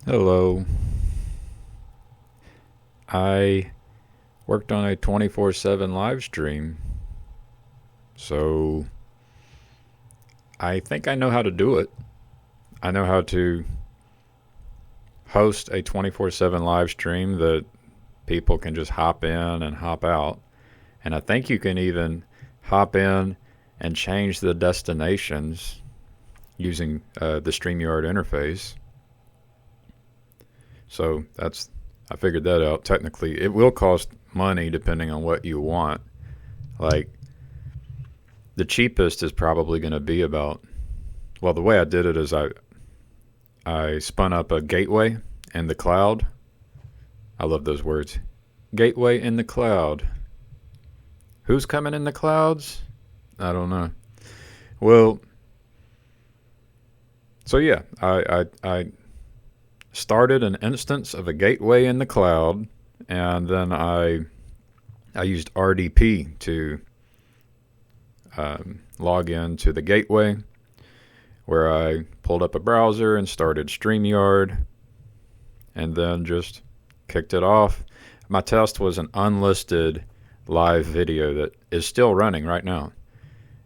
Hello. I worked on a 24/7 live stream, so I think I know how to do it. I know how to host a 24/7 live stream that people can just hop in and hop out. And I think you can even hop in and change the destinations using the StreamYard interface. So I figured that out. Technically, it will cost money depending on what you want. Like, the cheapest is probably going to be about, well, the way I did it is I spun up a gateway in the cloud. I love those words. Gateway in the cloud. Who's coming in the clouds? I don't know. Well, so yeah, I started an instance of a gateway in the cloud, and then I used RDP to log in to the gateway, where I pulled up a browser and started StreamYard, and then just kicked it off. My test was an unlisted live video that is still running right now.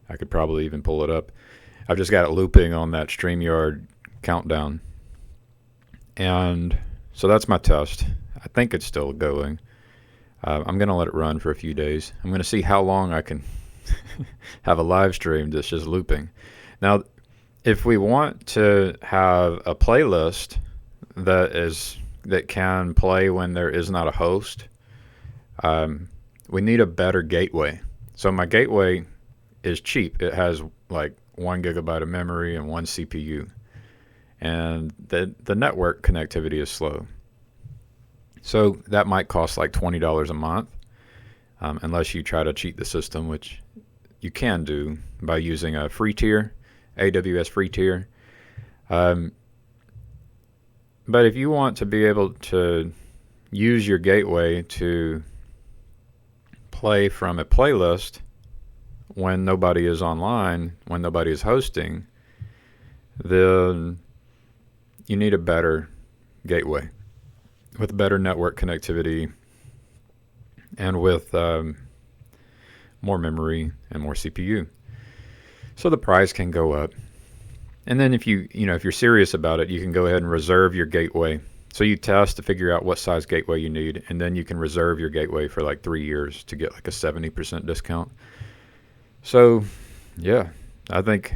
I could probably even pull it up. I've just got it looping on that StreamYard countdown. And so that's my test. I think it's still going. I'm going to let it run for a few days. I'm going to see how long I can have a live stream that's just looping. Now, if we want to have a playlist that can play when there is not a host, we need a better gateway. So my gateway is cheap. It has like 1 gigabyte of memory and one CPU, and the network connectivity is slow. So that might cost like $20 a month, unless you try to cheat the system, which you can do by using a free tier, AWS free tier. But if you want to be able to use your gateway to play from a playlist when nobody is online, when nobody is hosting, then you need a better gateway with better network connectivity and with more memory and more CPU. So the price can go up. And then if you're serious about it, you can go ahead and reserve your gateway. So you test to figure out what size gateway you need, and then you can reserve your gateway for like 3 years to get like a 70% discount. So, yeah, I think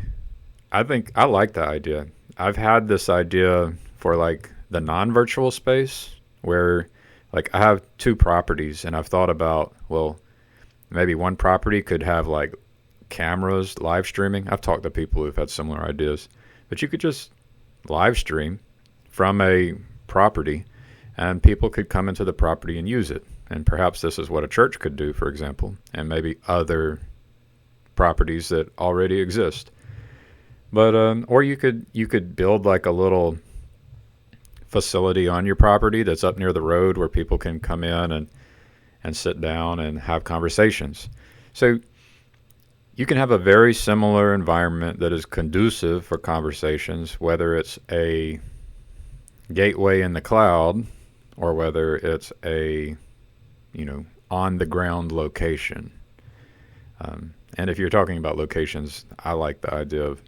I like that idea. I've had this idea for like the non-virtual space where like I have two properties, and I've thought about, well, maybe one property could have like cameras live streaming. I've talked to people who've had similar ideas, but you could just live stream from a property, and people could come into the property and use it. And perhaps this is what a church could do, for example, and maybe other properties that already exist. But or you could build like a little facility on your property that's up near the road where people can come in and sit down and have conversations. So you can have a very similar environment that is conducive for conversations, whether it's a gateway in the cloud or whether it's a on the ground location. And if you're talking about locations, I like the idea of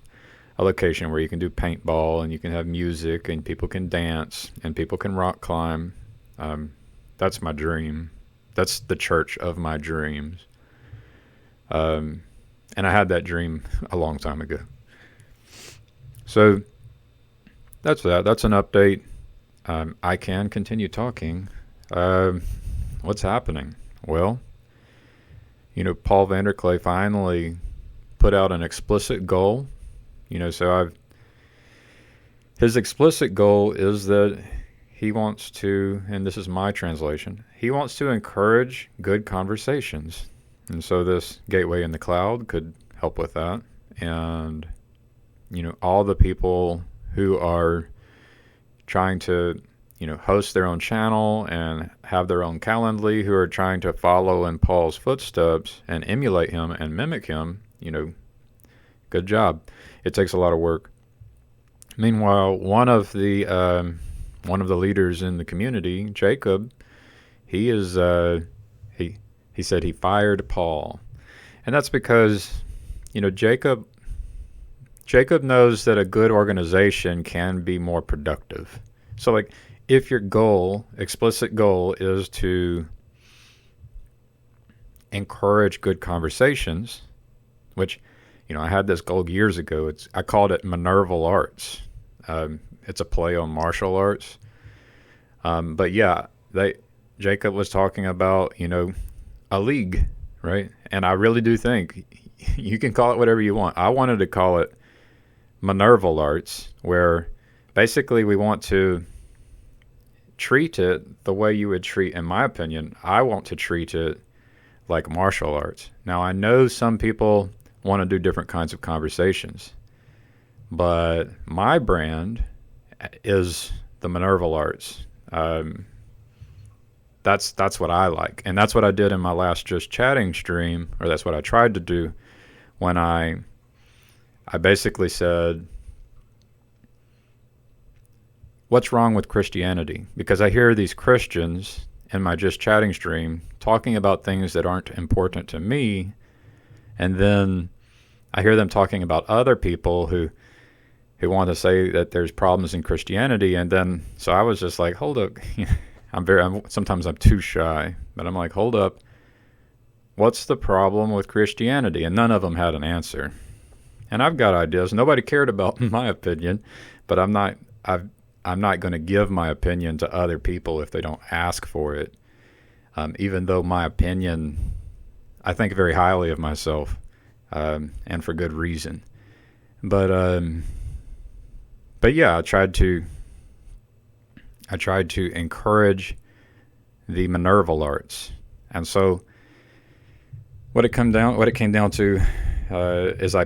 a location where you can do paintball and you can have music and people can dance and people can rock climb. That's my dream. That's the church of my dreams. And I had that dream a long time ago. So that's that. That's an update. I can continue talking. What's happening? Well, Paul Vanderklay finally put out an explicit goal. His explicit goal is that he wants to, and this is my translation, he wants to encourage good conversations. And so this gateway in the cloud could help with that. And, all the people who are trying to, host their own channel and have their own Calendly, who are trying to follow in Paul's footsteps and emulate him and mimic him, good job. It takes a lot of work. Meanwhile, one of the leaders in the community, Jacob, he is he said he fired Paul. And that's because, Jacob knows that a good organization can be more productive. So like if your explicit goal is to encourage good conversations, which, I had this goal years ago. I called it Minerval Arts. It's a play on martial arts. But yeah, Jacob was talking about, a league, right? And I really do think you can call it whatever you want. I wanted to call it Minerval Arts, where basically we want to treat it the way you would treat, in my opinion, I want to treat it like martial arts. Now, I know some people want to do different kinds of conversations, but my brand is the Minerval Arts. That's what I like, and that's what I did in my last Just Chatting stream, or that's what I tried to do when I basically said, what's wrong with Christianity? Because I hear these Christians in my Just Chatting stream talking about things that aren't important to me, and then I hear them talking about other people who want to say that there's problems in Christianity, and then so I was just like, hold up. Sometimes I'm too shy, but I'm like, hold up. What's the problem with Christianity? And none of them had an answer. And I've got ideas. Nobody cared about my opinion, but I'm not going to give my opinion to other people if they don't ask for it. Even though my opinion, I think very highly of myself, and for good reason. But yeah, I tried to encourage the Minerval Arts, and so what it came down to is I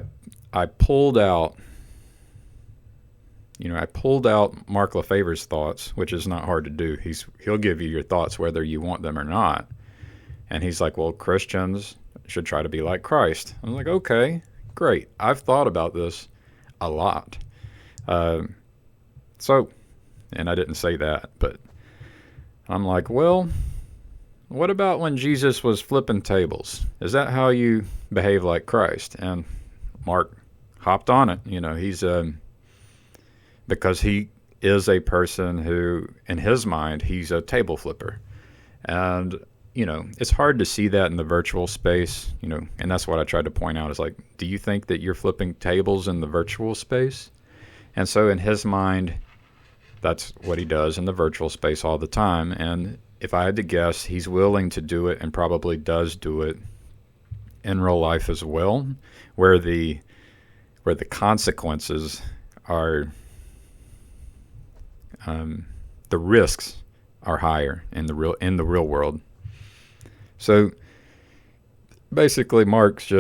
pulled out Mark Lefever's thoughts, which is not hard to do. He'll give you your thoughts whether you want them or not, and he's like, well, Christians should try to be like Christ. I'm like, okay, great. I've thought about this a lot. And I didn't say that, but I'm like, well, what about when Jesus was flipping tables? Is that how you behave like Christ? And Mark hopped on it. He's because he is a person who, in his mind, he's a table flipper. And, it's hard to see that in the virtual space, and that's what I tried to point out is like, do you think that you're flipping tables in the virtual space? And so in his mind, that's what he does in the virtual space all the time. And if I had to guess, he's willing to do it and probably does do it in real life as well, where the consequences are, the risks are higher in the real world. So basically, Mark's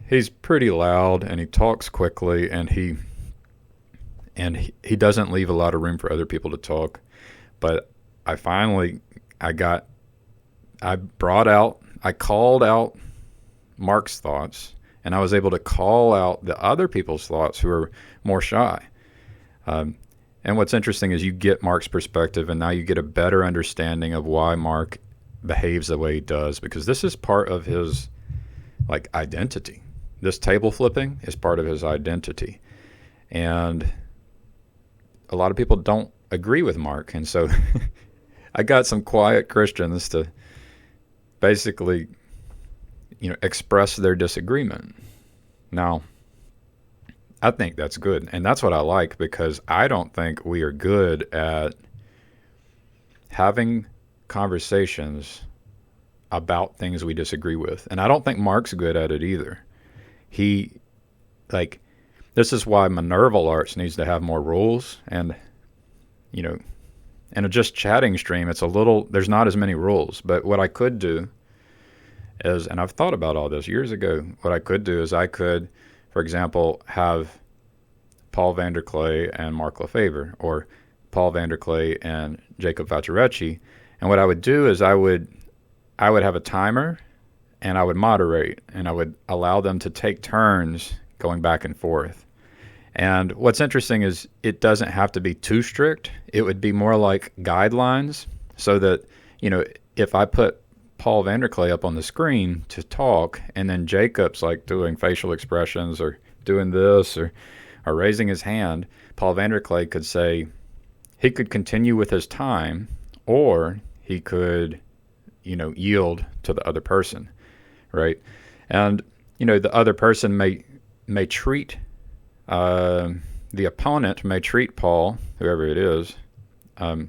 he's pretty loud and he talks quickly, and he doesn't leave a lot of room for other people to talk. But I called out Mark's thoughts, and I was able to call out the other people's thoughts who are more shy. And what's interesting is you get Mark's perspective, and now you get a better understanding of why Mark behaves the way he does, because this is part of his identity. This table flipping is part of his identity. And a lot of people don't agree with Mark. And so I got some quiet Christians to basically, express their disagreement. Now, I think that's good. And that's what I like, because I don't think we are good at having conversations about things we disagree with. And I don't think Mark's good at it either. This is why Minerval Arts needs to have more rules. And, in a Just Chatting stream, there's not as many rules. But what I could do is, and I've thought about all this years ago, what I could do is I could, for example, have Paul Vanderklay and Mark Lefever, or Paul Vanderklay and Jacob Facciarecci. And what I would do is I would have a timer, and I would moderate, and I would allow them to take turns going back and forth. And what's interesting is it doesn't have to be too strict. It would be more like guidelines so that, if I put Paul Vanderklay up on the screen to talk and then Jacob's like doing facial expressions or doing this or raising his hand, Paul Vanderklay could say, he could continue with his time, or he could, yield to the other person, right? And, the other person may treat, the opponent may treat Paul, whoever it is,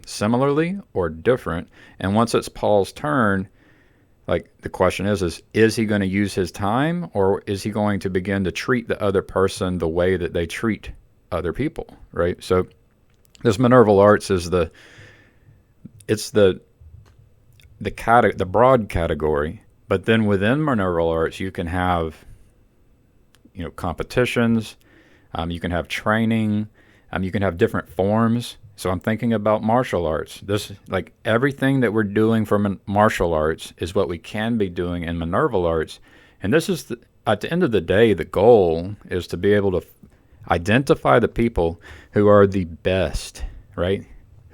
similarly or different. And once it's Paul's turn, like the question is he going to use his time, or is he going to begin to treat the other person the way that they treat other people, right? So this Minerval Arts is the broad category, but then within Minerval Arts you can have competitions, you can have training, you can have different forms. So I'm thinking about martial arts. This, like everything that we're doing for martial arts is what we can be doing in Minerval Arts. And this is, at the end of the day, the goal is to be able to identify the people who are the best, right?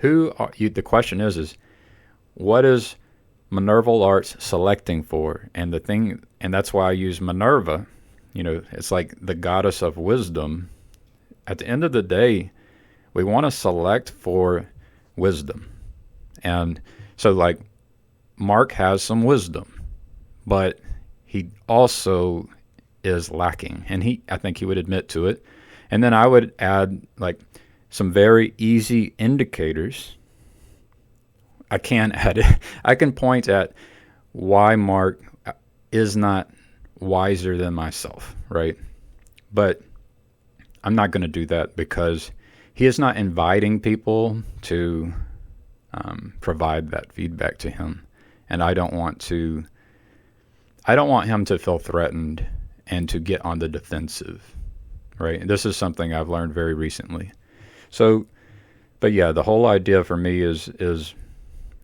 The question is what is Minerval Arts selecting for? And that's why I use Minerva. It's like the goddess of wisdom. At the end of the day, we want to select for wisdom. And so like Mark has some wisdom, but he also is lacking. And I think he would admit to it. And then I would add like some very easy indicators. I can point at why Mark is not wiser than myself, right? But I'm not going to do that because he is not inviting people to provide that feedback to him. And I don't want him to feel threatened and to get on the defensive, right? And this is something I've learned very recently. So, but yeah, the whole idea for me is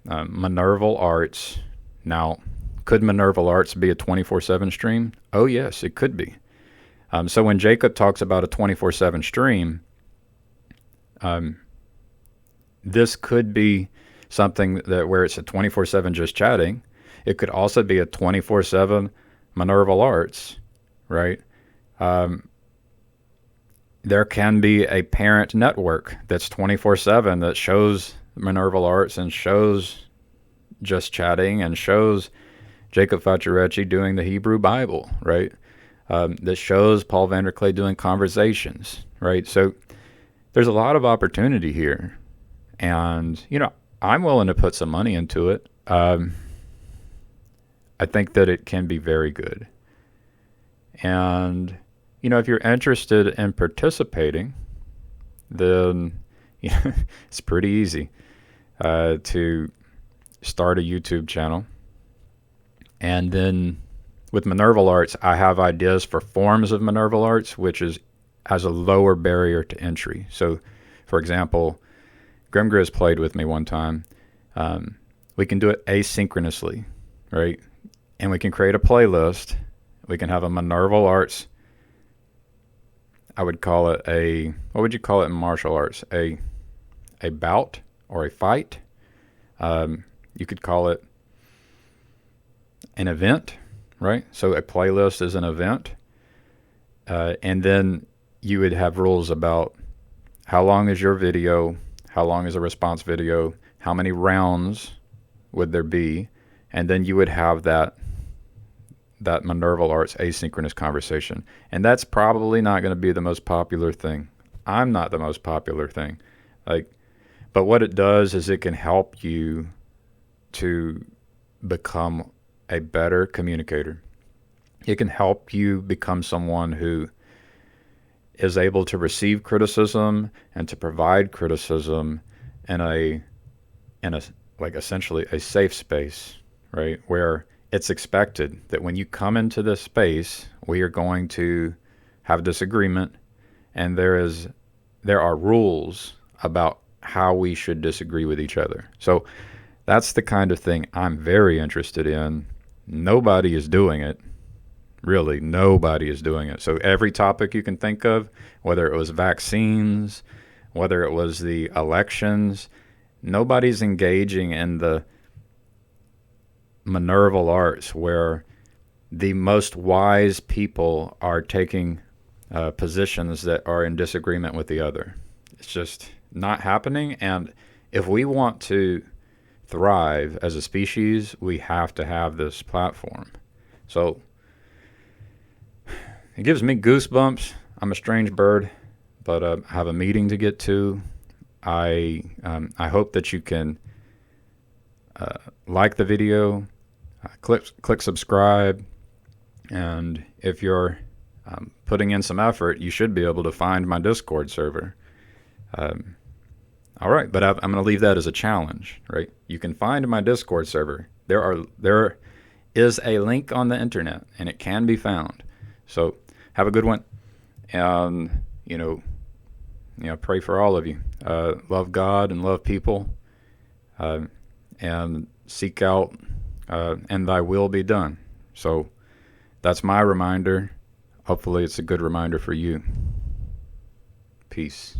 Minerval Arts. Now, could Minerval Arts be a 24/7 stream? Oh yes, it could be. So when Jacob talks about a 24/7 stream, this could be something where it's a 24/7 just chatting. It could also be a 24/7 Minerval Arts, right? There can be a parent network that's 24/7 that shows Minerval Arts and shows just chatting and shows Jacob Facciarecci doing the Hebrew Bible, right? That shows Paul Vanderklay doing conversations, right? So there's a lot of opportunity here. And, I'm willing to put some money into it. I think that it can be very good. And, if you're interested in participating, then it's pretty easy to start a YouTube channel. And then with Minerval Arts, I have ideas for forms of Minerval Arts, which has a lower barrier to entry. So, for example, Grimgriz played with me one time. We can do it asynchronously, right? And we can create a playlist. We can have a Minerval Arts. I would call it what would you call it in martial arts? A bout or a fight. You could call it an event, right? So a playlist is an event. And then you would have rules about how long is your video, how long is a response video, how many rounds would there be, and then you would have that Minerval Arts asynchronous conversation. And that's probably not going to be the most popular thing. I'm not the most popular thing. But what it does is it can help you to become a better communicator. It can help you become someone who is able to receive criticism and to provide criticism in a essentially a safe space, right? Where it's expected that when you come into this space, we are going to have disagreement, and there are rules about how we should disagree with each other. So that's the kind of thing I'm very interested in. Nobody is doing it, Really, nobody is doing it. So every topic you can think of, whether it was vaccines, whether it was the elections, nobody's engaging in the Minerval arts where the most wise people are taking positions that are in disagreement with the other. It's just not happening. And if we want to thrive as a species, we have to have this platform. So it gives me goosebumps. I'm a strange bird, but I have a meeting to get to. I hope that you can like the video, click subscribe, and if you're putting in some effort, you should be able to find my Discord server. All right, but I'm going to leave that as a challenge, right? You can find my Discord server. There is a link on the internet, and it can be found. So have a good one, and pray for all of you. Love God and love people, and seek out, and thy will be done. So that's my reminder. Hopefully it's a good reminder for you. Peace.